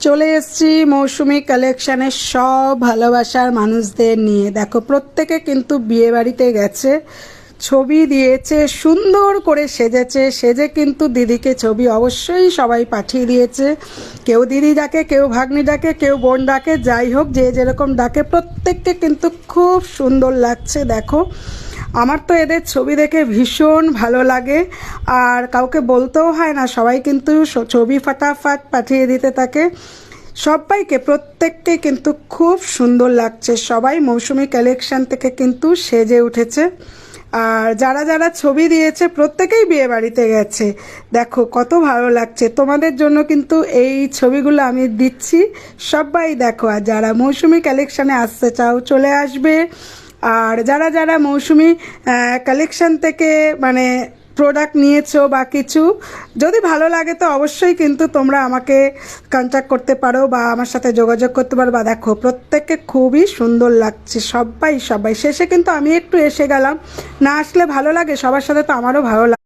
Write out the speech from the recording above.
চলে এসেছি মৌসুমি কালেকশানের সব ভালোবাসার মানুষদের নিয়ে। দেখো প্রত্যেকে কিন্তু বিয়ে বাড়িতে গেছে, ছবি দিয়েছে, সুন্দর করে সেজেছে। সেজে কিন্তু দিদিকে ছবি অবশ্যই সবাই পাঠিয়ে দিয়েছে। কেউ দিদি ডাকে, কেউ ভাগ্নি ডাকে, কেউ বোন ডাকে, যাই হোক যে যেরকম ডাকে, প্রত্যেককে কিন্তু খুব সুন্দর লাগছে। দেখো আমার তো এদের ছবি দেখে ভীষণ ভালো লাগে, আর কাউকে বলতেও হয় না, সবাই কিন্তু ছবি ফাটাফাট পাঠিয়ে দিতে থাকে। সবাইকে প্রত্যেককে কিন্তু খুব সুন্দর লাগছে। সবাই মৌসুমি কালেকশন থেকে কিন্তু সেজে উঠেছে, আর যারা যারা ছবি দিয়েছে প্রত্যেকেই বিয়ে বাড়িতে গেছে। দেখো কত ভালো লাগছে। তোমাদের জন্য কিন্তু এই ছবিগুলো আমি দিচ্ছি, সবাই দেখো। আর যারা মৌসুমি কালেকশানে আসতে চাও চলে আসবে। আর যারা যারা মৌসুমি কালেকশন থেকে মানে প্রোডাক্ট নিয়েছো বা কিছু, যদি ভালো লাগে তো অবশ্যই কিন্তু তোমরা আমাকে কন্ট্যাক্ট করতে পারো বা আমার সাথে যোগাযোগ করতে পারো। বা দেখো প্রত্যেককে খুবই সুন্দর লাগছে, সবাই সবাই। শেষে কিন্তু আমি একটু এসে গেলাম, না আসলে ভালো লাগে, সবার সাথে তো আমারও ভালো লাগে।